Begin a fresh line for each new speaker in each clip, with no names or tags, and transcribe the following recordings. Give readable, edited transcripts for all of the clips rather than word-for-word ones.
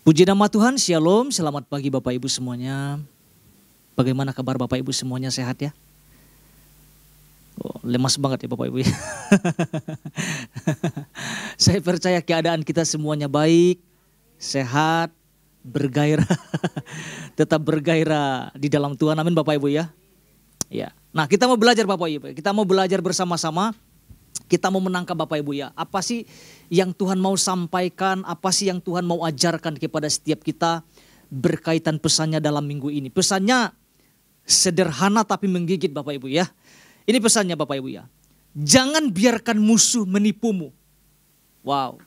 Puji nama Tuhan, Shalom, selamat pagi Bapak Ibu semuanya. Bagaimana kabar Bapak Ibu semuanya, sehat ya? Oh, lemas banget ya Bapak Ibu ya. Saya percaya keadaan kita semuanya baik, sehat, bergairah. Tetap bergairah di dalam Tuhan, amin Bapak Ibu ya. Ya. Nah, kita mau belajar Bapak Ibu, kita mau belajar bersama-sama. Kita mau menangkap Bapak Ibu ya, apa sih yang Tuhan mau sampaikan, apa sih yang Tuhan mau ajarkan kepada setiap kita berkaitan pesannya dalam minggu ini. Pesannya sederhana tapi menggigit Bapak Ibu ya. Ini pesannya Bapak Ibu ya, jangan biarkan musuh menipumu. Wow.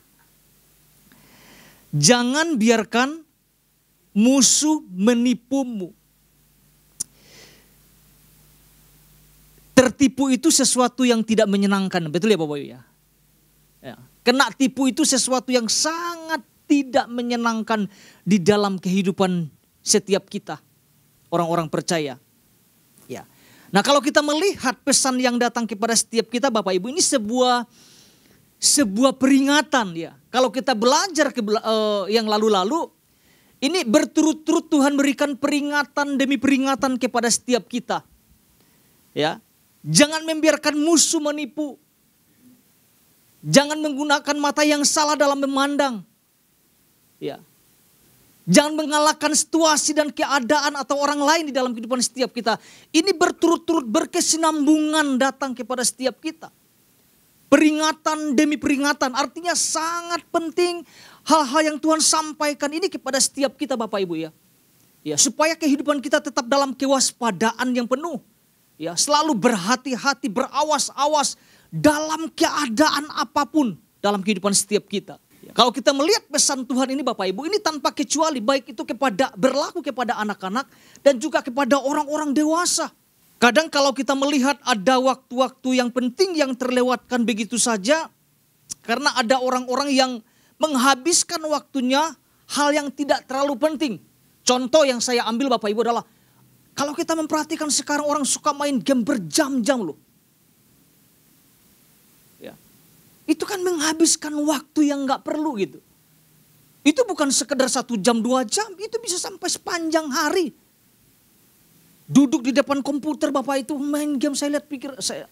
Jangan biarkan musuh menipumu. Tertipu itu sesuatu yang tidak menyenangkan, betul ya Bapak Ibu ya? Ya. Kena tipu itu sesuatu yang sangat tidak menyenangkan di dalam kehidupan setiap kita, orang-orang percaya. Ya. Nah, kalau kita melihat pesan yang datang kepada setiap kita Bapak Ibu, ini sebuah peringatan ya. Kalau kita belajar yang lalu-lalu, ini berturut-turut Tuhan berikan peringatan demi peringatan kepada setiap kita. Ya. Jangan membiarkan musuh menipu. Jangan menggunakan mata yang salah dalam memandang. Ya. Jangan mengalahkan situasi dan keadaan atau orang lain di dalam kehidupan setiap kita. Ini berturut-turut berkesinambungan datang kepada setiap kita. Peringatan demi peringatan, artinya sangat penting hal-hal yang Tuhan sampaikan ini kepada setiap kita Bapak Ibu ya. Ya, supaya kehidupan kita tetap dalam kewaspadaan yang penuh. Ya, selalu berhati-hati, berawas-awas dalam keadaan apapun dalam kehidupan setiap kita. Ya, kalau kita melihat pesan Tuhan ini Bapak Ibu, ini tanpa kecuali baik itu berlaku kepada anak-anak dan juga kepada orang-orang dewasa. Kadang kalau kita melihat ada waktu-waktu yang penting yang terlewatkan begitu saja karena ada orang-orang yang menghabiskan waktunya hal yang tidak terlalu penting. Contoh yang saya ambil Bapak Ibu adalah kalau kita memperhatikan sekarang orang suka main game berjam-jam loh. Ya. Itu kan menghabiskan waktu yang gak perlu gitu. Itu bukan sekedar 1 jam 2 jam, itu bisa sampai sepanjang hari. Duduk di depan komputer Bapak itu main game, saya lihat pikir, saya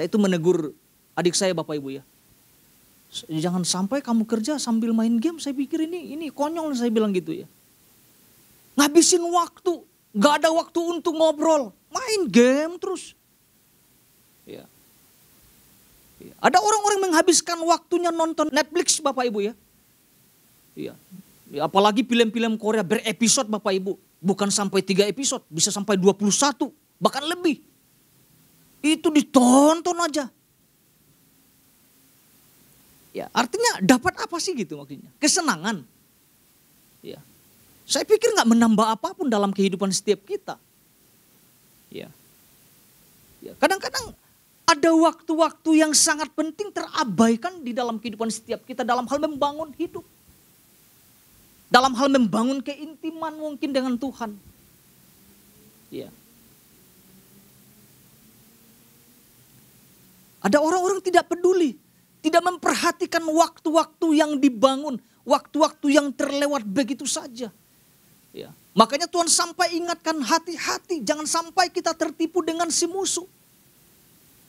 itu menegur adik saya Bapak Ibu ya. Jangan sampai kamu kerja sambil main game, saya pikir ini konyol saya bilang gitu ya. Ngabisin waktu. Gak ada waktu untuk ngobrol, main game terus. Ya. Ya. Ada orang-orang menghabiskan waktunya nonton Netflix Bapak Ibu ya. Ya. Ya, apalagi film-film Korea berepisode Bapak Ibu. Bukan sampai 3 episode, bisa sampai 21, bahkan lebih. Itu ditonton aja. Ya, artinya dapat apa sih gitu maksudnya? Kesenangan. Ya. Saya pikir gak menambah apapun dalam kehidupan setiap kita. Ya. Ya, kadang-kadang ada waktu-waktu yang sangat penting terabaikan di dalam kehidupan setiap kita dalam hal membangun hidup. Dalam hal membangun keintiman mungkin dengan Tuhan. Ya. Ada orang-orang tidak peduli, tidak memperhatikan waktu-waktu yang dibangun, waktu-waktu yang terlewat begitu saja. Ya. Makanya Tuhan sampai ingatkan hati-hati, jangan sampai kita tertipu dengan si musuh.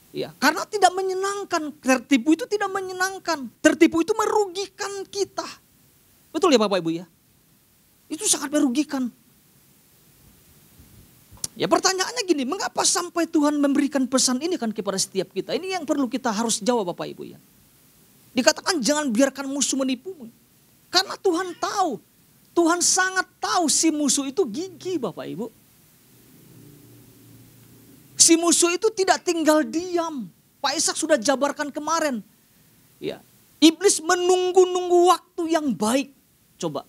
Ya, karena tidak menyenangkan, tertipu itu tidak menyenangkan, tertipu itu merugikan kita. Betul ya Bapak Ibu ya? Itu sangat merugikan. Ya, pertanyaannya gini, mengapa sampai Tuhan memberikan pesan ini kan kepada setiap kita? Ini yang perlu kita harus jawab Bapak Ibu ya. Dikatakan jangan biarkan musuh menipumu. Karena Tuhan tahu. Tuhan sangat tahu si musuh itu gigih Bapak Ibu. Si musuh itu tidak tinggal diam. Pak Ishak sudah jabarkan kemarin. Ya, iblis menunggu-nunggu waktu yang baik. Coba.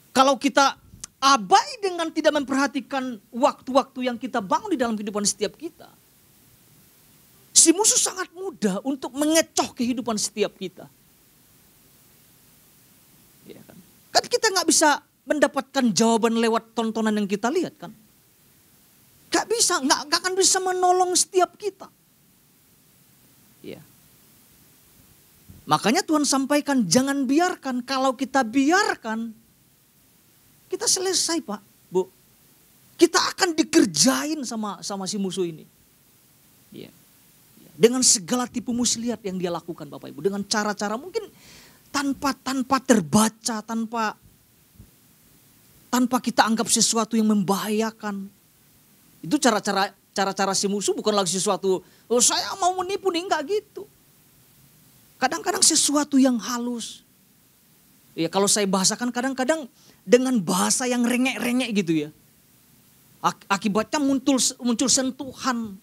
Kalau kita abai dengan tidak memperhatikan waktu-waktu yang kita bangun di dalam kehidupan setiap kita. Si musuh sangat mudah untuk mengecoh kehidupan setiap kita. Ya kan? Kan kita gak bisa mendapatkan jawaban lewat tontonan yang kita lihat kan. Gak bisa, gak akan bisa menolong setiap kita. Ya. Makanya Tuhan sampaikan jangan biarkan. Kalau kita biarkan, kita selesai Pak, Bu. Kita akan dikerjain sama si musuh ini. Ya. Dengan segala tipu muslihat yang dia lakukan Bapak Ibu. Dengan cara-cara mungkin tanpa terbaca, tanpa kita anggap sesuatu yang membahayakan. Itu cara-cara si musuh bukan lagi sesuatu, oh saya mau menipu nih, enggak gitu. Kadang-kadang sesuatu yang halus. Ya kalau saya bahasakan kadang-kadang dengan bahasa yang rengek-rengek gitu ya. Akibatnya muncul sentuhan.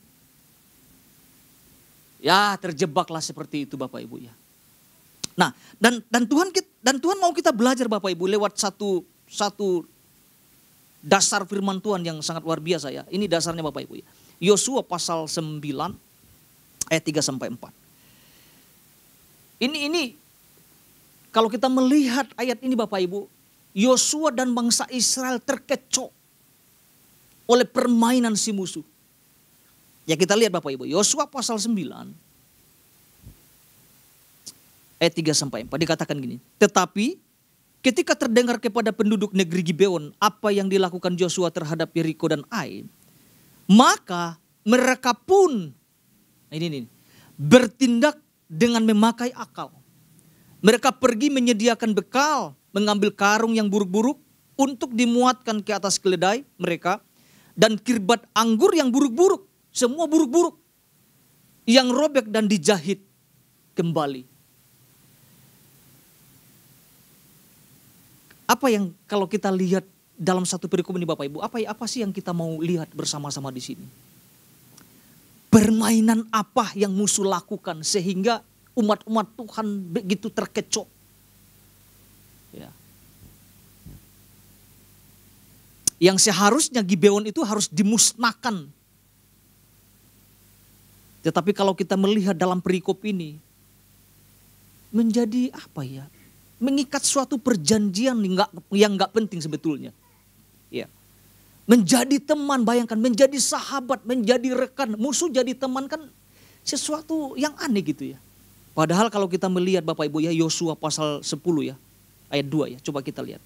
Ya terjebaklah seperti itu Bapak Ibu ya. Nah dan Tuhan mau kita belajar Bapak Ibu lewat satu dasar firman Tuhan yang sangat luar biasa ya. Ini dasarnya Bapak Ibu ya. Yosua pasal 9 ayat 3 sampai 4. Ini kalau kita melihat ayat ini Bapak Ibu, Yosua dan bangsa Israel terkecoh oleh permainan si musuh. Ya kita lihat Bapak Ibu, Yosua pasal 9 ayat 3 sampai 4 dikatakan gini. Tetapi ketika terdengar kepada penduduk negeri Gibeon apa yang dilakukan Yosua terhadap Yeriko dan Ai, maka mereka pun bertindak dengan memakai akal. Mereka pergi menyediakan bekal, mengambil karung yang buruk-buruk untuk dimuatkan ke atas keledai mereka, dan kirbat anggur yang buruk-buruk, semua buruk-buruk, yang robek dan dijahit kembali. Apa yang kalau kita lihat dalam satu perikop ini Bapak Ibu, apa sih yang kita mau lihat bersama-sama di sini? Permainan apa yang musuh lakukan sehingga umat-umat Tuhan begitu terkecoh? Ya. Yang seharusnya Gibeon itu harus dimusnahkan. Tetapi kalau kita melihat dalam perikop ini, menjadi apa ya? Mengikat suatu perjanjian yang nggak penting sebetulnya. Ya. Menjadi teman, bayangkan menjadi sahabat, menjadi rekan, musuh jadi teman kan sesuatu yang aneh gitu ya. Padahal kalau kita melihat Bapak Ibu ya, Yosua pasal 10 ya, ayat 2 ya, coba kita lihat.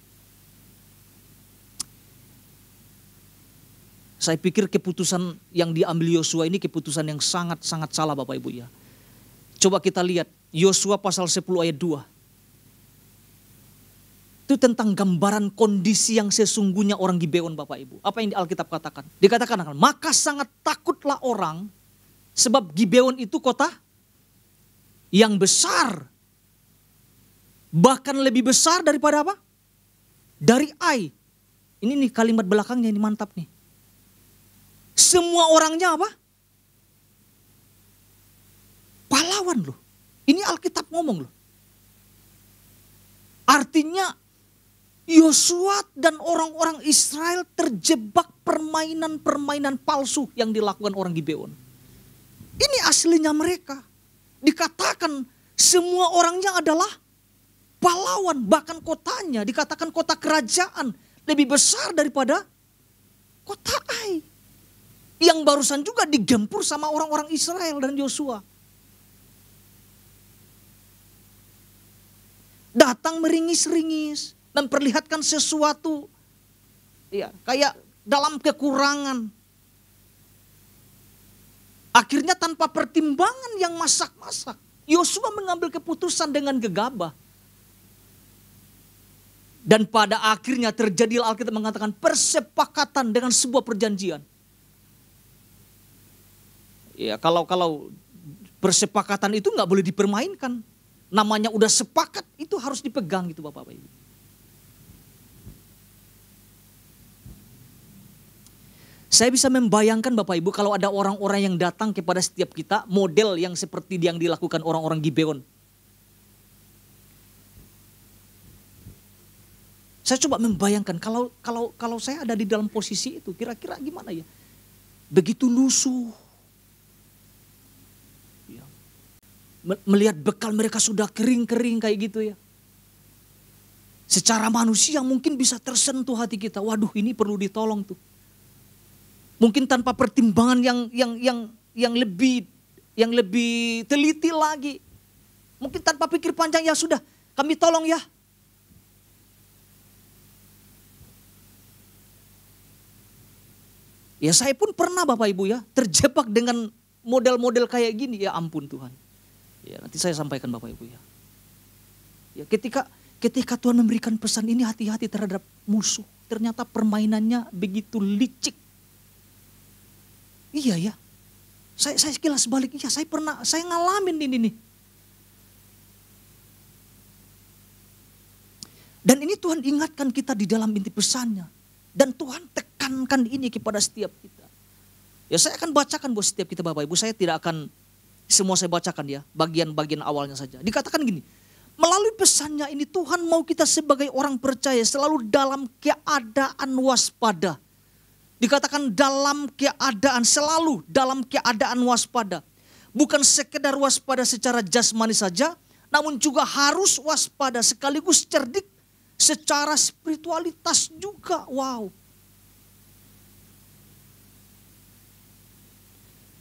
Saya pikir keputusan yang diambil Yosua ini keputusan yang sangat-sangat salah Bapak Ibu ya. Coba kita lihat Yosua pasal 10 ayat 2. Itu tentang gambaran kondisi yang sesungguhnya orang Gibeon Bapak Ibu. Apa yang Alkitab katakan? Dikatakan, maka sangat takutlah orang sebab Gibeon itu kota yang besar. Bahkan lebih besar daripada apa? Dari Ai. Ini nih kalimat belakangnya ini mantap nih. Semua orangnya apa? Pahlawan loh. Ini Alkitab ngomong loh. Artinya Yosua dan orang-orang Israel terjebak permainan-permainan palsu yang dilakukan orang Gibeon. Ini aslinya mereka. Dikatakan semua orangnya adalah pahlawan. Bahkan kotanya dikatakan kota kerajaan lebih besar daripada kota Ai. Yang barusan juga digempur sama orang-orang Israel dan Yosua. Datang meringis-ringis. Memperlihatkan sesuatu ya kayak dalam kekurangan. Akhirnya tanpa pertimbangan yang masak-masak, Yosua mengambil keputusan dengan gegabah. Dan pada akhirnya terjadi Alkitab mengatakan persepakatan dengan sebuah perjanjian. Ya kalau persepakatan itu nggak boleh dipermainkan. Namanya udah sepakat itu harus dipegang gitu Bapak Ibu. Saya bisa membayangkan Bapak Ibu kalau ada orang-orang yang datang kepada setiap kita model yang seperti yang dilakukan orang-orang Gibeon. Saya coba membayangkan kalau saya ada di dalam posisi itu kira-kira gimana ya? Begitu lusuh. Ya. Melihat bekal mereka sudah kering-kering kayak gitu ya. Secara manusia mungkin bisa tersentuh hati kita. Waduh ini perlu ditolong tuh. Mungkin tanpa pertimbangan yang lebih teliti lagi. Mungkin tanpa pikir panjang, ya sudah, kami tolong ya. Ya saya pun pernah Bapak Ibu ya, terjebak dengan model-model kayak gini. Ya ampun Tuhan. Ya nanti saya sampaikan Bapak Ibu ya. Ya ketika Tuhan memberikan pesan ini, hati-hati terhadap musuh. Ternyata permainannya begitu licik. Iya ya. Saya sekilas balik, iya saya ngalamin ini nih. Dan ini Tuhan ingatkan kita di dalam inti pesannya. Dan Tuhan tekankan ini kepada setiap kita. Ya saya akan bacakan buat setiap kita Bapak Ibu. Saya tidak akan semua saya bacakan ya. Bagian-bagian awalnya saja. Dikatakan gini. Melalui pesannya ini Tuhan mau kita sebagai orang percaya selalu dalam keadaan waspada. Dikatakan dalam keadaan, selalu dalam keadaan waspada. Bukan sekedar waspada secara jasmani saja. Namun juga harus waspada sekaligus cerdik secara spiritualitas juga. Wow.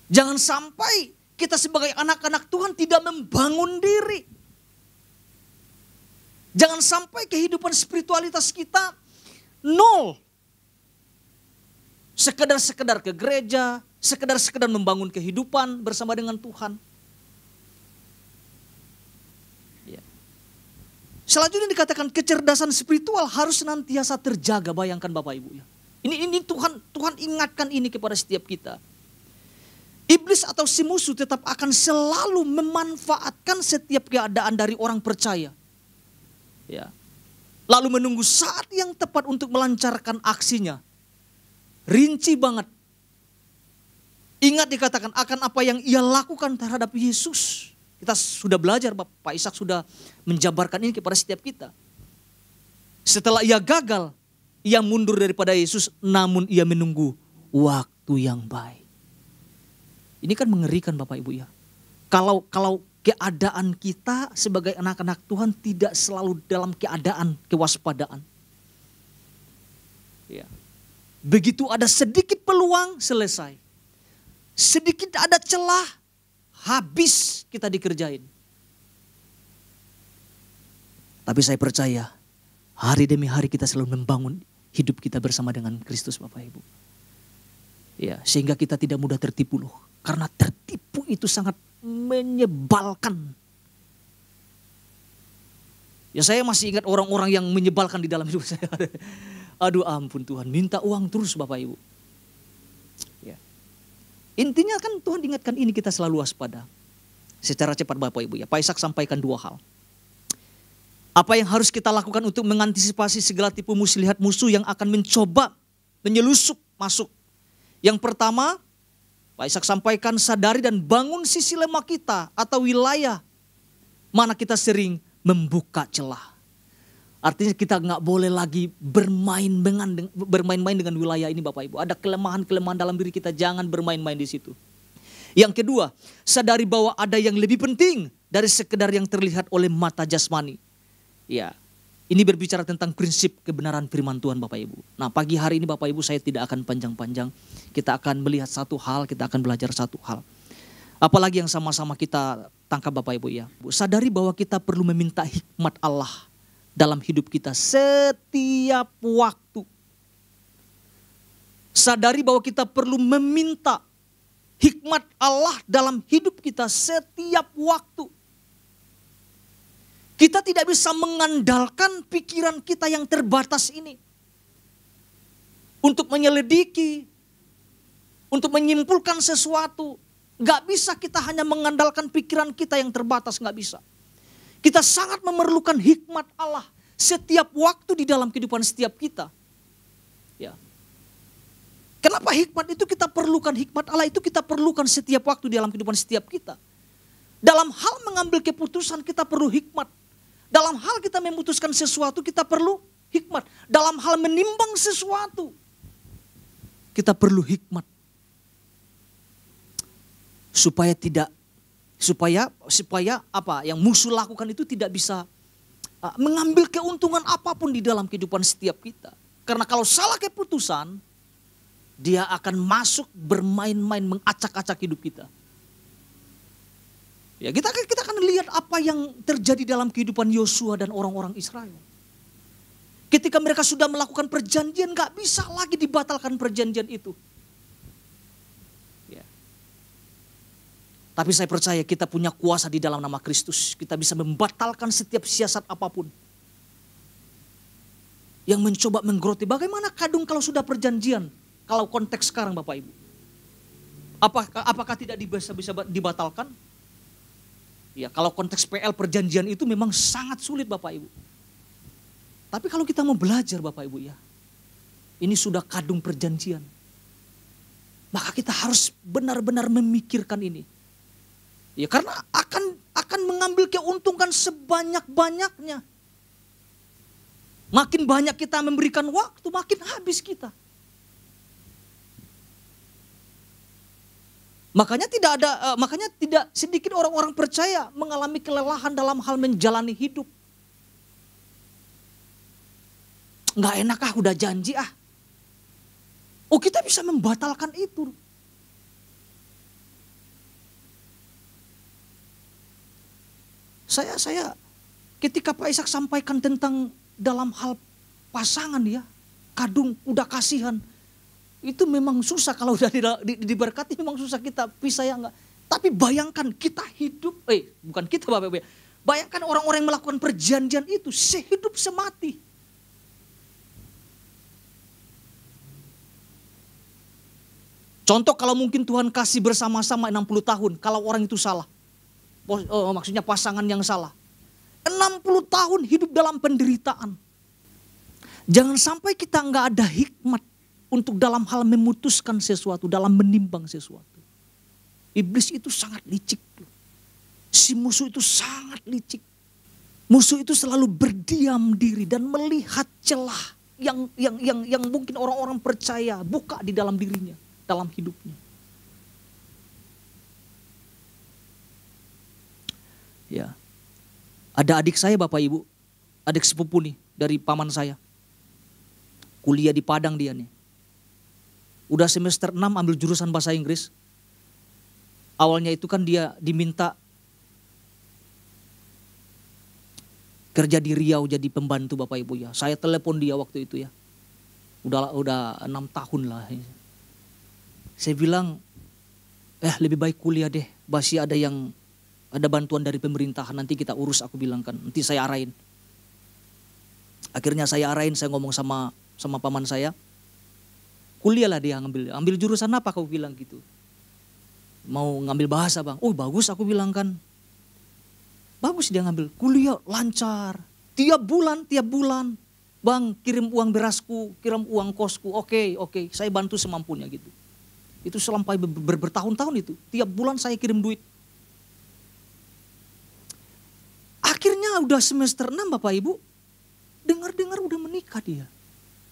Jangan sampai kita sebagai anak-anak Tuhan tidak membangun diri. Jangan sampai kehidupan spiritualitas kita nol. Sekedar ke gereja, sekedar membangun kehidupan bersama dengan Tuhan. Selanjutnya dikatakan kecerdasan spiritual harus senantiasa terjaga. Bayangkan Bapak Ibu ya. Ini Tuhan ingatkan ini kepada setiap kita. Iblis atau si musuh tetap akan selalu memanfaatkan setiap keadaan dari orang percaya. Ya. Lalu menunggu saat yang tepat untuk melancarkan aksinya. Rinci banget. Ingat dikatakan akan apa yang ia lakukan terhadap Yesus. Kita sudah belajar, Pak Ishak sudah menjabarkan ini kepada setiap kita. Setelah ia gagal, ia mundur daripada Yesus, namun ia menunggu waktu yang baik. Ini kan mengerikan Bapak Ibu ya. Kalau keadaan kita sebagai anak-anak Tuhan tidak selalu dalam keadaan kewaspadaan. Ya. Begitu ada sedikit peluang, selesai. Sedikit ada celah, habis kita dikerjain. Tapi saya percaya hari demi hari kita selalu membangun hidup kita bersama dengan Kristus Bapak Ibu. Ya, sehingga kita tidak mudah tertipu loh. Karena tertipu itu sangat menyebalkan. Ya saya masih ingat orang-orang yang menyebalkan di dalam hidup saya. Aduh ampun Tuhan, minta uang terus Bapak Ibu. Ya. Intinya kan Tuhan ingatkan ini kita selalu waspada. Secara cepat Bapak Ibu ya, Pak Ishak sampaikan dua hal. Apa yang harus kita lakukan untuk mengantisipasi segala tipu muslihat musuh yang akan mencoba menyelusup masuk. Yang pertama, Pak Ishak sampaikan sadari dan bangun sisi lemah kita atau wilayah mana kita sering membuka celah. Artinya kita nggak boleh lagi bermain-main dengan wilayah ini Bapak Ibu. Ada kelemahan-kelemahan dalam diri kita, jangan bermain-main di situ. Yang kedua, sadari bahwa ada yang lebih penting dari sekedar yang terlihat oleh mata jasmani. Ya, ini berbicara tentang prinsip kebenaran firman Tuhan Bapak Ibu. Nah pagi hari ini Bapak Ibu saya tidak akan panjang-panjang. Kita akan melihat satu hal, kita akan belajar satu hal. Apalagi yang sama-sama kita tangkap Bapak Ibu ya. Sadari bahwa kita perlu meminta hikmat Allah dalam hidup kita setiap waktu. Sadari bahwa kita perlu meminta hikmat Allah dalam hidup kita setiap waktu. Kita tidak bisa mengandalkan pikiran kita yang terbatas ini. Untuk menyelidiki, untuk menyimpulkan sesuatu. Gak bisa kita hanya mengandalkan pikiran kita yang terbatas, gak bisa. Kita sangat memerlukan hikmat Allah setiap waktu di dalam kehidupan setiap kita. Ya. Kenapa hikmat itu kita perlukan? Hikmat Allah itu kita perlukan setiap waktu di dalam kehidupan setiap kita. Dalam hal mengambil keputusan kita perlu hikmat. Dalam hal kita memutuskan sesuatu kita perlu hikmat. Dalam hal menimbang sesuatu kita perlu hikmat. Supaya apa yang musuh lakukan itu tidak bisa mengambil keuntungan apapun di dalam kehidupan setiap kita. Karena kalau salah keputusan, dia akan masuk bermain-main mengacak-acak hidup kita. Ya kita akan lihat apa yang terjadi dalam kehidupan Yosua dan orang-orang Israel. Ketika mereka sudah melakukan perjanjian, gak bisa lagi dibatalkan perjanjian itu. Ya. Tapi saya percaya kita punya kuasa di dalam nama Kristus. Kita bisa membatalkan setiap siasat apapun yang mencoba menggeroti. Bagaimana kadung kalau sudah perjanjian? Kalau konteks sekarang Bapak Ibu. Apakah tidak bisa dibatalkan? Ya, kalau konteks PL perjanjian itu memang sangat sulit Bapak Ibu. Tapi kalau kita mau belajar Bapak Ibu ya, ini sudah kadung perjanjian. Maka kita harus benar-benar memikirkan ini. Ya, karena akan mengambil keuntungan sebanyak-banyaknya. Makin banyak kita memberikan waktu, makin habis kita. Makanya tidak sedikit orang-orang percaya mengalami kelelahan dalam hal menjalani hidup. Nggak enak udah janji Oh, kita bisa membatalkan itu. Saya ketika Pak Ishak sampaikan tentang dalam hal pasangan ya, kadung udah kasihan. Itu memang susah kalau udah diberkati, memang susah kita pisah ya enggak. Tapi bayangkan kita hidup, bukan kita Bapak Ibu. Bayangkan orang-orang yang melakukan perjanjian itu sehidup semati. Contoh kalau mungkin Tuhan kasih bersama-sama 60 tahun, kalau orang itu salah. Maksudnya pasangan yang salah. 60 tahun hidup dalam penderitaan. Jangan sampai kita enggak ada hikmat untuk dalam hal memutuskan sesuatu, dalam menimbang sesuatu. Iblis itu sangat licik. Si musuh itu sangat licik. Musuh itu selalu berdiam diri dan melihat celah yang mungkin orang-orang percaya buka di dalam dirinya, dalam hidupnya. Ya. Ada adik saya Bapak Ibu, adik sepupu nih dari paman saya. Kuliah di Padang dia nih. Udah semester 6 ambil jurusan bahasa Inggris. Awalnya itu kan dia diminta kerja di Riau jadi pembantu Bapak Ibu ya. Saya telepon dia waktu itu ya. Udah 6 tahun lah. Saya bilang, lebih baik kuliah deh. Masih ada bantuan dari pemerintahan, nanti kita urus, aku bilang kan. Nanti saya arahin. Akhirnya saya arahin, saya ngomong sama paman saya. Kuliahlah dia ambil jurusan apa kau bilang gitu. Mau ngambil bahasa bang. Oh bagus aku bilang kan. Bagus dia ngambil. Kuliah lancar. Tiap bulan. Bang kirim uang berasku, kirim uang kosku. Oke, saya bantu semampunya gitu. Itu sampai bertahun-tahun itu. Tiap bulan saya kirim duit. Akhirnya udah semester 6 Bapak Ibu. Dengar-dengar udah menikah dia.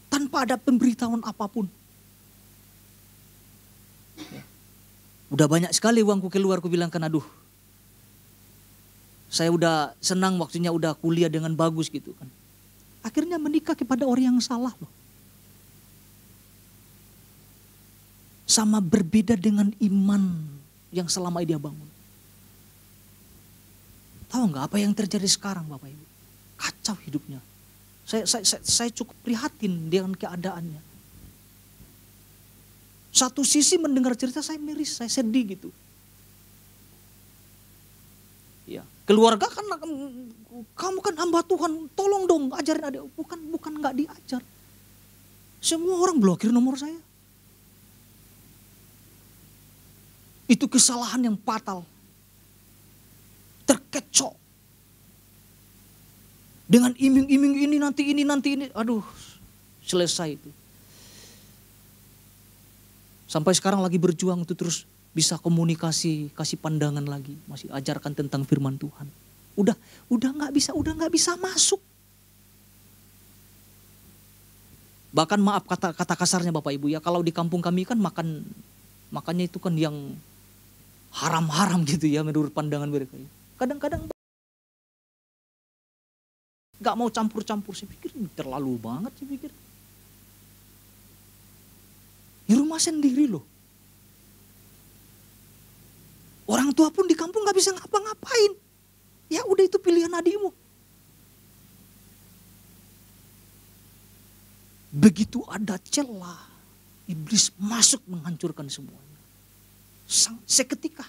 Tanpa ada pemberitahuan apapun. Ya. Udah banyak sekali uangku keluar, aku bilang kan aduh. Saya udah senang waktunya udah kuliah dengan bagus gitu kan. Akhirnya menikah kepada orang yang salah loh. Sama berbeda dengan iman yang selama ini dia bangun. Tahu nggak apa yang terjadi sekarang Bapak Ibu? Kacau hidupnya. Saya cukup prihatin dengan keadaannya. Satu sisi mendengar cerita saya miris, saya sedih gitu. Ya, keluarga kan kamu kan hamba Tuhan, tolong dong ajarin adik. Bukan nggak diajar. Semua orang blokir nomor saya. Itu kesalahan yang fatal. Terkecoh. Dengan iming-iming ini nanti ini. Aduh, selesai itu. Sampai sekarang lagi berjuang itu terus bisa komunikasi, kasih pandangan lagi. Masih ajarkan tentang firman Tuhan. Udah nggak bisa masuk. Bahkan maaf kata kasarnya Bapak Ibu ya. Kalau di kampung kami kan makannya itu kan yang haram-haram gitu ya menurut pandangan mereka. Kadang-kadang gak mau campur-campur. Saya pikir terlalu banget saya pikir. Di rumah sendiri loh. Orang tua pun di kampung gak bisa ngapa-ngapain. Ya udah, itu pilihan adikmu. Begitu ada celah, iblis masuk menghancurkan semuanya. Seketika.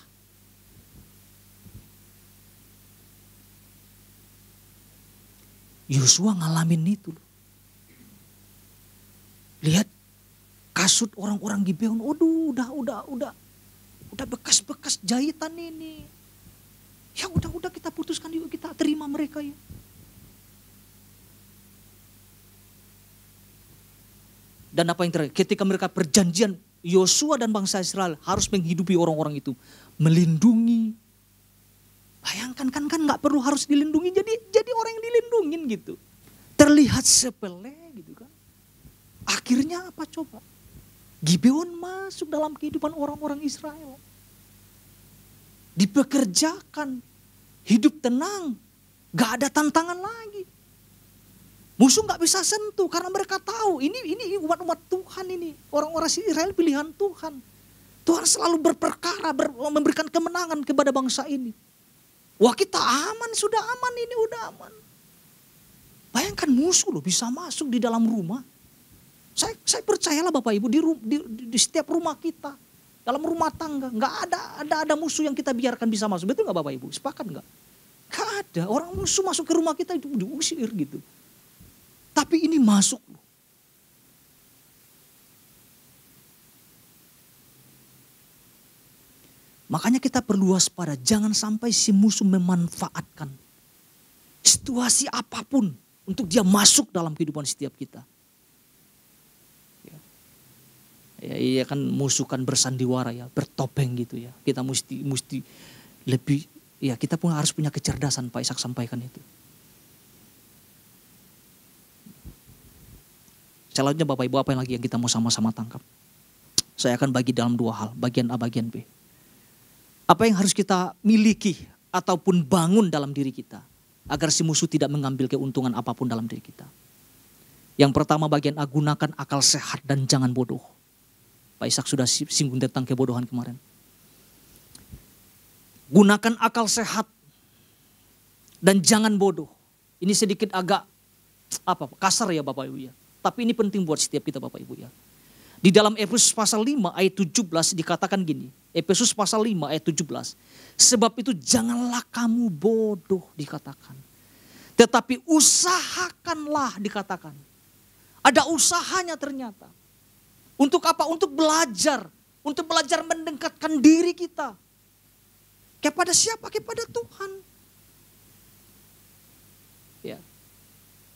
Yosua ngalamin itu. Lihat kasut orang-orang Gibeon, aduh udah bekas-bekas jahitan ini. Ya udah kita putuskan yuk, kita terima mereka ya. Dan apa yang terjadi? Ketika mereka perjanjian, Yosua dan bangsa Israel harus menghidupi orang-orang itu, melindungi. Bayangkan kan nggak perlu harus dilindungi, jadi orang yang dilindungin gitu. Terlihat sepele gitu kan. Akhirnya apa coba? Gibeon masuk dalam kehidupan orang-orang Israel. Dipekerjakan, hidup tenang, gak ada tantangan lagi. Musuh gak bisa sentuh karena mereka tahu ini umat-umat Tuhan ini. Orang-orang Israel pilihan Tuhan. Tuhan selalu berperkara, memberikan kemenangan kepada bangsa ini. Wah, kita aman, sudah aman, ini udah aman. Bayangkan musuh loh bisa masuk di dalam rumah. Saya percayalah Bapak Ibu, di setiap rumah kita, dalam rumah tangga, nggak ada musuh yang kita biarkan bisa masuk. Betul nggak Bapak Ibu? Sepakat nggak? Nggak ada. Orang musuh masuk ke rumah kita itu diusir gitu. Tapi ini masuk loh. Makanya kita perlu waspada, jangan sampai si musuh memanfaatkan situasi apapun untuk dia masuk dalam kehidupan setiap kita. Ya, iya kan, musuh kan bersandiwara ya, bertopeng gitu ya. Kita mesti lebih, ya kita pun harus punya kecerdasan, Pak Ishak sampaikan itu. Selanjutnya Bapak Ibu, apa yang lagi yang kita mau sama-sama tangkap? Saya akan bagi dalam dua hal, bagian A, bagian B. Apa yang harus kita miliki ataupun bangun dalam diri kita agar si musuh tidak mengambil keuntungan apapun dalam diri kita. Yang pertama bagian A, gunakan akal sehat dan jangan bodoh. Pak Ishak sudah singgung tentang kebodohan kemarin. Gunakan akal sehat dan jangan bodoh. Ini sedikit agak kasar ya Bapak Ibu ya. Tapi ini penting buat setiap kita Bapak Ibu ya. Di dalam Efesus pasal 5 ayat 17 dikatakan gini. Efesus pasal 5 ayat 17. Sebab itu janganlah kamu bodoh dikatakan. Tetapi usahakanlah dikatakan. Ada usahanya ternyata. Untuk apa? Untuk belajar. Untuk belajar mendekatkan diri kita. Kepada siapa? Kepada Tuhan. Ya.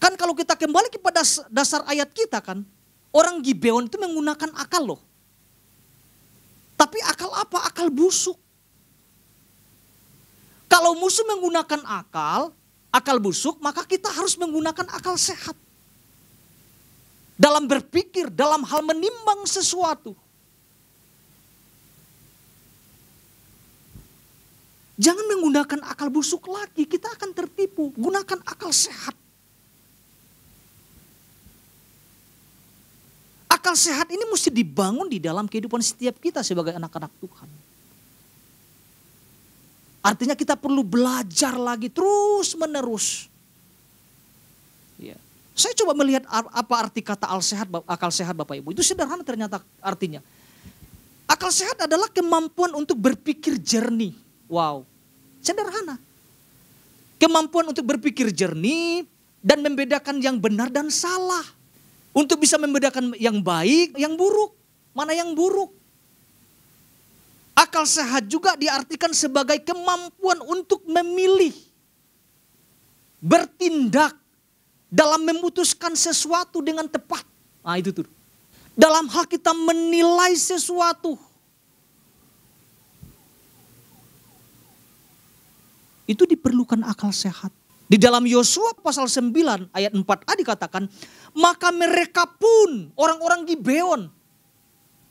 Kan kalau kita kembali kepada dasar ayat kita kan. Orang Gibeon itu menggunakan akal loh. Tapi akal apa? Akal busuk. Kalau musuh menggunakan akal busuk, maka kita harus menggunakan akal sehat. Dalam berpikir, dalam hal menimbang sesuatu. Jangan menggunakan akal busuk lagi, kita akan tertipu. Gunakan akal sehat. Akal sehat ini mesti dibangun di dalam kehidupan setiap kita sebagai anak-anak Tuhan. Artinya kita perlu belajar lagi terus menerus. Ya. Saya coba melihat apa arti kata akal sehat Bapak Ibu. Itu sederhana ternyata artinya. Akal sehat adalah kemampuan untuk berpikir jernih. Wow, sederhana. Kemampuan untuk berpikir jernih dan membedakan yang benar dan salah. Untuk bisa membedakan yang baik, yang buruk. Mana yang buruk. Akal sehat juga diartikan sebagai kemampuan untuk memilih. Bertindak. Dalam memutuskan sesuatu dengan tepat. Nah itu tuh. Dalam hal kita menilai sesuatu. Itu diperlukan akal sehat. Di dalam Yosua pasal 9 ayat 4a dikatakan, maka mereka pun orang-orang Gibeon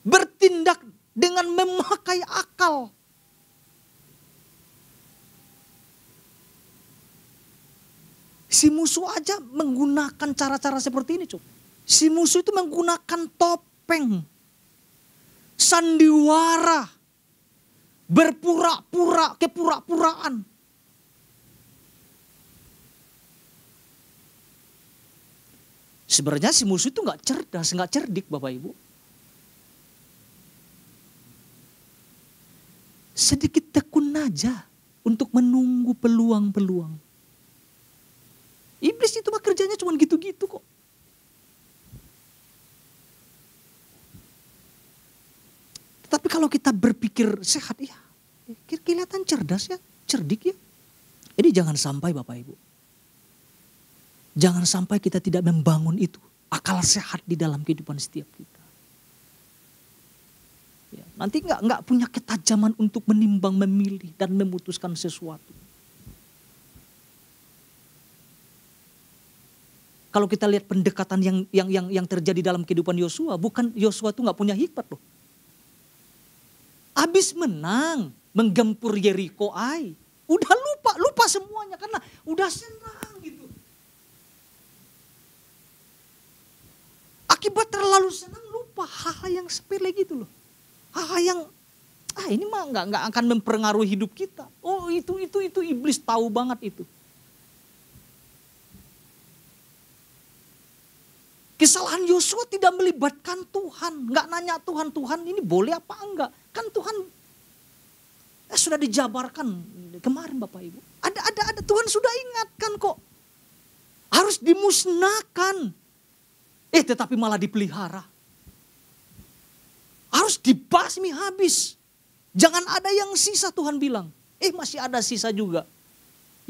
bertindak dengan memakai akal. Si musuh aja menggunakan cara-cara seperti ini. Si musuh itu menggunakan topeng, sandiwara, berpura-pura, kepura-puraan. Sebenarnya si musuh itu nggak cerdas, nggak cerdik Bapak Ibu. Sedikit tekun aja untuk menunggu peluang-peluang. Iblis itu mah kerjanya cuma gitu-gitu kok. Tapi kalau kita berpikir sehat, ya kelihatan cerdas ya, cerdik ya. Jadi jangan sampai Bapak Ibu. Jangan sampai kita tidak membangun itu. Akal sehat di dalam kehidupan setiap kita. Ya, nanti nggak punya ketajaman untuk menimbang, memilih, dan memutuskan sesuatu. Kalau kita lihat pendekatan yang terjadi dalam kehidupan Yosua, bukan Yosua itu nggak punya hikmat loh. Habis menang, menggempur Yeriko, udah lupa semuanya karena udah senang gitu. Akibat terlalu senang lupa hal-hal yang sepele gitu loh. Hal-hal yang ini mah nggak akan mempengaruhi hidup kita. Oh itu iblis tahu banget itu. Kesalahan Yosua tidak melibatkan Tuhan, nggak nanya Tuhan ini boleh apa enggak? Kan Tuhan sudah dijabarkan kemarin Bapak Ibu. Ada Tuhan sudah ingatkan kok. Harus dimusnahkan. Tetapi malah dipelihara. Harus dibasmi habis. Jangan ada yang sisa Tuhan bilang. Masih ada sisa juga.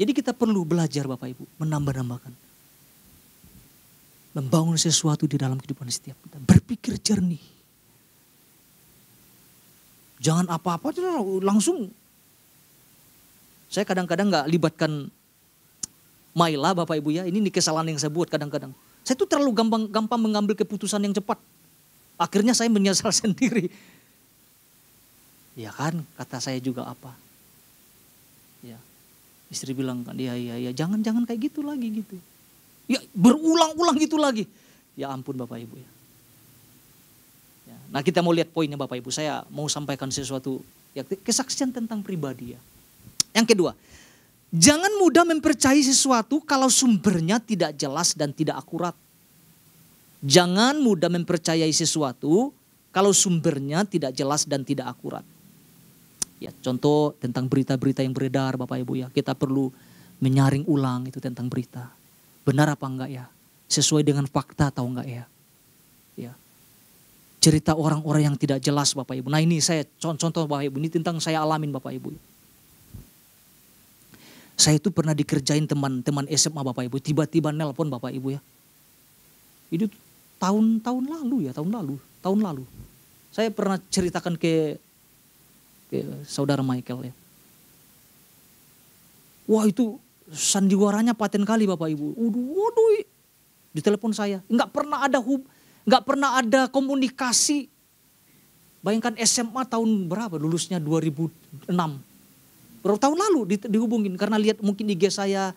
Jadi kita perlu belajar Bapak Ibu. Menambah-nambahkan. Membangun sesuatu di dalam kehidupan setiap kita. Berpikir jernih. Jangan apa-apa langsung. Saya kadang-kadang gak libatkan Maila Bapak Ibu ya. Ini kesalahan yang saya buat kadang-kadang. Saya tuh terlalu gampang mengambil keputusan yang cepat. Akhirnya saya menyesal sendiri. Ya kan, kata saya juga apa. Ya, istri bilang kan, ya jangan kayak gitu lagi gitu. Ya berulang-ulang gitu lagi. Ya ampun Bapak Ibu ya. Nah kita mau lihat poinnya Bapak Ibu. Saya mau sampaikan sesuatu, ya kesaksian tentang pribadi ya. Yang kedua, jangan mudah mempercayai sesuatu kalau sumbernya tidak jelas dan tidak akurat. Jangan mudah mempercayai sesuatu kalau sumbernya tidak jelas dan tidak akurat. Ya, contoh tentang berita-berita yang beredar Bapak Ibu ya. Kita perlu menyaring ulang itu tentang berita. Benar apa enggak ya? Sesuai dengan fakta atau enggak ya? Ya. Cerita orang-orang yang tidak jelas Bapak Ibu. Nah ini saya contoh Bapak Ibu. Ini tentang saya alamin Bapak Ibu. Saya itu pernah dikerjain teman-teman SMA Bapak Ibu. Tiba-tiba nelpon Bapak Ibu ya. Itu tahun lalu. Saya pernah ceritakan ke saudara Michael ya. Wah itu sandiwaranya paten kali Bapak Ibu. Waduh, di telepon saya. Nggak pernah ada komunikasi. Bayangkan SMA tahun berapa? Lulusnya 2006. Berapa tahun lalu dihubungin karena lihat mungkin IG saya.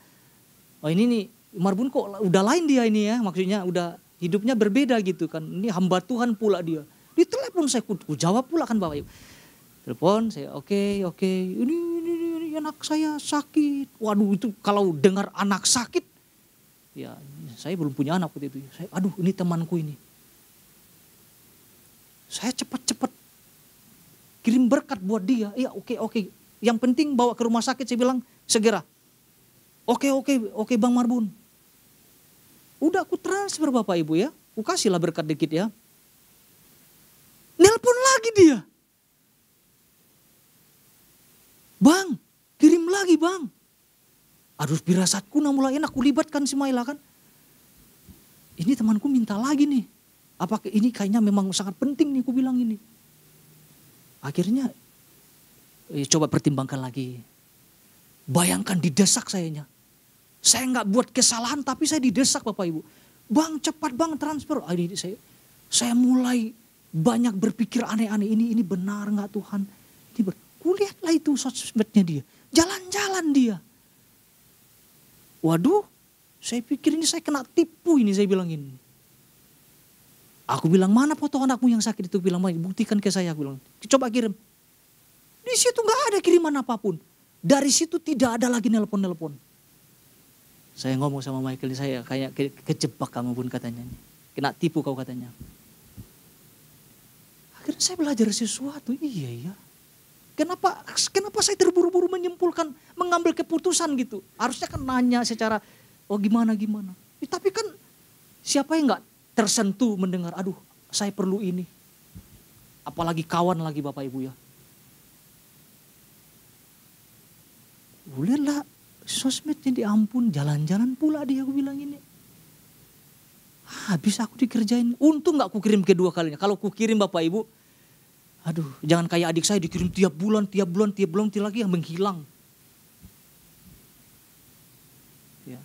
Oh ini nih Marbun kok udah lain dia ini ya. Maksudnya udah hidupnya berbeda gitu kan. Ini hamba Tuhan pula dia. Di telepon saya ku jawab pula kan Bapak Ibu. Telepon saya oke. Ini anak saya sakit. Waduh itu kalau dengar anak sakit. Ya saya belum punya anak waktu itu. Aduh ini temanku ini. Saya cepat-cepat kirim berkat buat dia. Iya oke. Yang penting bawa ke rumah sakit saya bilang segera. Oke Bang Marbun. Udah aku transfer Bapak Ibu ya. Aku kasihlah berkat dikit ya. Nelpon lagi dia. Bang, kirim lagi Bang. Aduh firasatku mulai enak. Aku libatkan si Maila kan. Ini temanku minta lagi nih. Apakah ini kayaknya memang sangat penting nih aku bilang ini. Akhirnya coba pertimbangkan lagi. Bayangkan didesak sayanya. Saya nggak buat kesalahan tapi saya didesak Bapak Ibu. Bang cepat Bang transfer. Saya mulai banyak berpikir aneh-aneh. Ini benar nggak Tuhan? Kulihatlah itu sosmednya dia. Jalan-jalan dia. Waduh, saya pikir ini saya kena tipu ini saya bilang ini. Aku bilang mana foto anakmu yang sakit itu bilang buktikan ke saya aku bilang. Coba kirim. Di situ nggak ada kiriman apapun. Dari situ tidak ada lagi nelpon-nelpon. Saya ngomong sama Michael, saya kayak kejebak kamu pun katanya. Kena tipu kau katanya. Akhirnya saya belajar sesuatu, iya ya. Kenapa saya terburu-buru menyimpulkan, mengambil keputusan gitu. Harusnya kan nanya secara, oh gimana. Tapi kan siapa yang gak tersentuh mendengar, aduh saya perlu ini. Apalagi kawan lagi Bapak Ibu ya. Lihatlah sosmednya diampun, jalan-jalan pula dia, aku bilang ini. Habis aku dikerjain, untung gak aku kirim kedua kalinya. Kalau aku kirim Bapak Ibu, aduh jangan kayak adik saya dikirim tiap bulan lagi yang menghilang. Ya.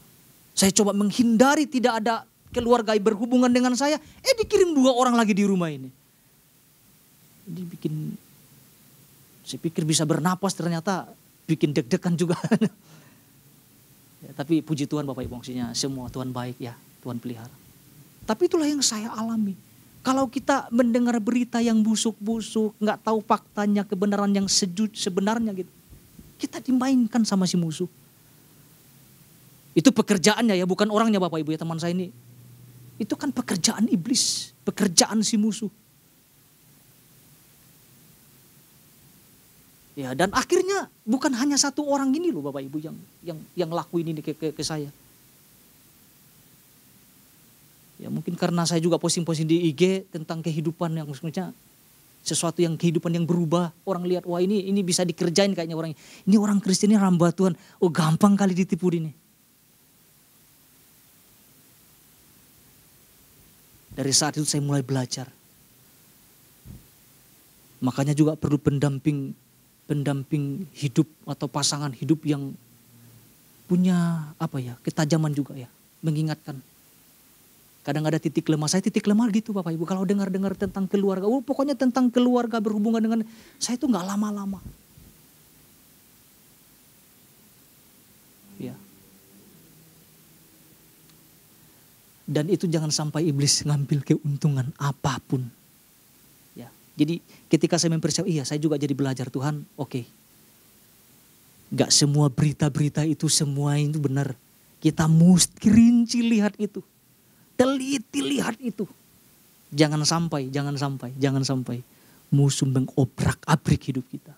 Saya coba menghindari tidak ada keluarga berhubungan dengan saya, dikirim 2 orang lagi di rumah ini. Dibikin, saya pikir bisa bernapas, ternyata bikin deg-degan juga. Ya, tapi puji Tuhan Bapak Ibu, maksudnya semua Tuhan baik ya, Tuhan pelihara. Tapi itulah yang saya alami. Kalau kita mendengar berita yang busuk-busuk, gak tahu faktanya, kebenaran yang sebenarnya gitu, kita dimainkan sama si musuh. Itu pekerjaannya ya, bukan orangnya Bapak Ibu ya, teman saya ini. Itu kan pekerjaan iblis, pekerjaan si musuh. Ya, dan akhirnya bukan hanya 1 orang ini loh Bapak Ibu yang lakuin ini ke saya. Ya mungkin karena saya juga posting-posting di IG tentang kehidupan yang maksudnya sesuatu yang kehidupan yang berubah. Orang lihat, wah ini bisa dikerjain kayaknya orang ini orang Kristen, ini hamba Tuhan. Oh gampang kali ditipu ini. Dari saat itu saya mulai belajar. Makanya juga perlu pendamping hidup atau pasangan hidup yang punya ketajaman juga ya, mengingatkan. Kadang ada titik lemah, saya titik lemah gitu Bapak Ibu. Kalau dengar tentang keluarga, pokoknya tentang keluarga berhubungan dengan saya itu gak lama-lama. Ya. Dan itu jangan sampai iblis ngambil keuntungan apapun. Ya. Jadi ketika saya mempercayai, saya juga jadi belajar Tuhan, oke. Gak semua berita-berita itu semua itu benar. Kita mesti rinci lihat itu. Teliti lihat itu. Jangan sampai musuh mengobrak-abrik hidup kita.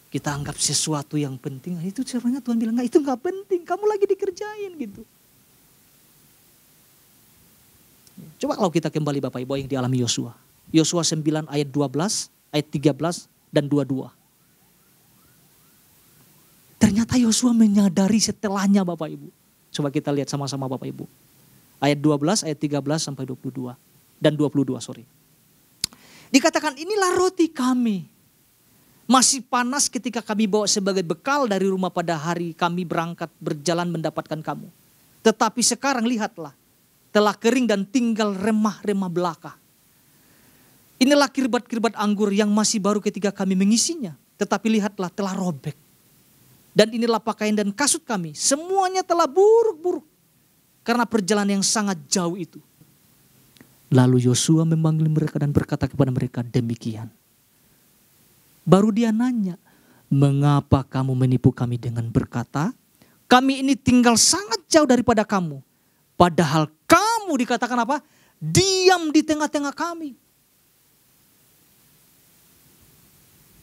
Kita anggap sesuatu yang penting, itu sebenarnya Tuhan bilang, itu gak penting, kamu lagi dikerjain gitu. Coba kalau kita kembali Bapak Ibu yang dialami Yosua. Yosua 9 ayat 12, ayat 13 dan 22. Ternyata Yosua menyadari setelahnya Bapak Ibu. Coba kita lihat sama-sama Bapak Ibu. Ayat 12, ayat 13 sampai 22. Dan 22, sorry. Dikatakan, inilah roti kami. Masih panas ketika kami bawa sebagai bekal dari rumah pada hari kami berangkat berjalan mendapatkan kamu. Tetapi sekarang lihatlah, telah kering dan tinggal remah-remah belaka. Inilah kirbat-kirbat anggur yang masih baru ketika kami mengisinya. Tetapi lihatlah telah robek. Dan inilah pakaian dan kasut kami, semuanya telah buruk-buruk. Karena perjalanan yang sangat jauh itu. Lalu Yosua memanggil mereka dan berkata kepada mereka demikian. Baru dia nanya, mengapa kamu menipu kami dengan berkata, kami ini tinggal sangat jauh daripada kamu. Padahal kamu dikatakan apa? Diam di tengah-tengah kami.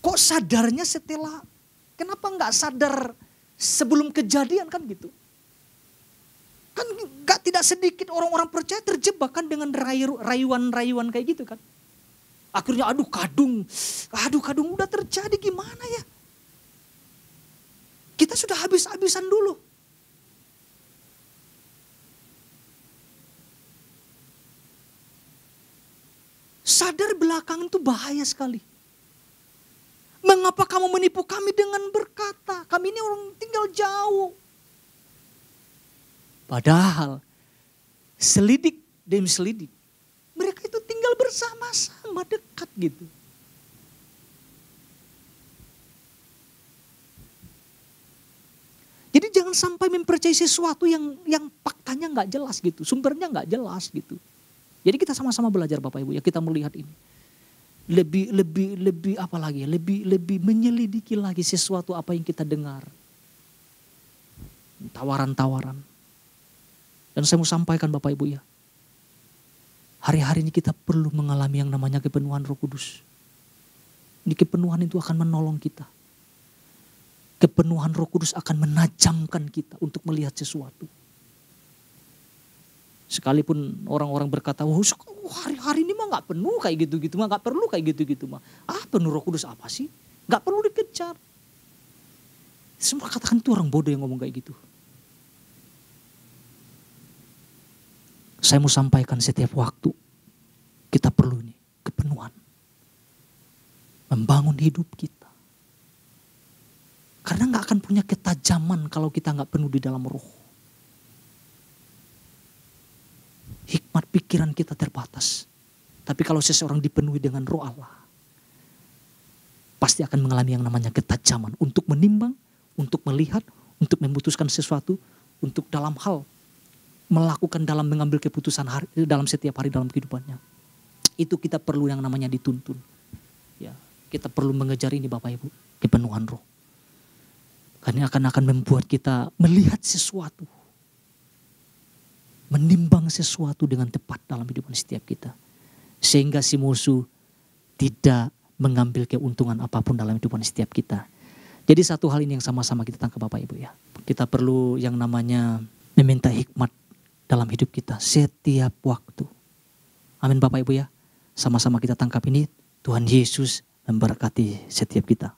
Kok sadarnya setelah, kenapa enggak sadar sebelum kejadian kan gitu? Kan gak tidak sedikit orang-orang percaya terjebak kan dengan rayuan-rayuan kayak gitu kan. Akhirnya aduh kadung udah terjadi gimana ya. Kita sudah habis-habisan dulu. Sadar belakangan itu bahaya sekali. Mengapa kamu menipu kami dengan berkata, kami ini orang tinggal jauh. Padahal selidik demi selidik, mereka itu tinggal bersama-sama dekat gitu. Jadi jangan sampai mempercayai sesuatu yang faktanya nggak jelas gitu, sumbernya nggak jelas gitu. Jadi kita sama-sama belajar Bapak Ibu ya, kita melihat ini. Lebih apa lagi? Lebih menyelidiki lagi sesuatu apa yang kita dengar. tawaran-tawaran. Dan saya mau sampaikan Bapak Ibu ya, hari-hari ini kita perlu mengalami yang namanya kepenuhan Roh Kudus. Ini kepenuhan itu akan menolong kita. Kepenuhan Roh Kudus akan menajamkan kita untuk melihat sesuatu. Sekalipun orang-orang berkata, hari-hari ini mah gak penuh kayak gitu-gitu mah, gak perlu kayak gitu-gitu mah. Penuh Roh Kudus apa sih? Gak perlu dikejar. Semua katakan itu orang bodoh yang ngomong kayak gitu. Saya mau sampaikan setiap waktu kita perlu ini kepenuhan. Membangun hidup kita. Karena gak akan punya ketajaman kalau kita gak penuh di dalam roh. Hikmat pikiran kita terbatas. Tapi kalau seseorang dipenuhi dengan roh Allah, pasti akan mengalami yang namanya ketajaman. Untuk menimbang, untuk melihat, untuk memutuskan sesuatu, untuk dalam hal melakukan dalam mengambil keputusan dalam setiap hari dalam kehidupannya. Itu kita perlu yang namanya dituntun. Ya, kita perlu mengejar ini Bapak Ibu, kepenuhan roh. Karena akan membuat kita melihat sesuatu. Menimbang sesuatu dengan tepat dalam kehidupan setiap kita. Sehingga si musuh tidak mengambil keuntungan apapun dalam kehidupan setiap kita. Jadi satu hal ini yang sama-sama kita tangkap Bapak Ibu ya. Kita perlu yang namanya meminta hikmat dalam hidup kita setiap waktu. Amin Bapak Ibu ya. Sama-sama kita tangkap ini. Tuhan Yesus memberkati setiap kita.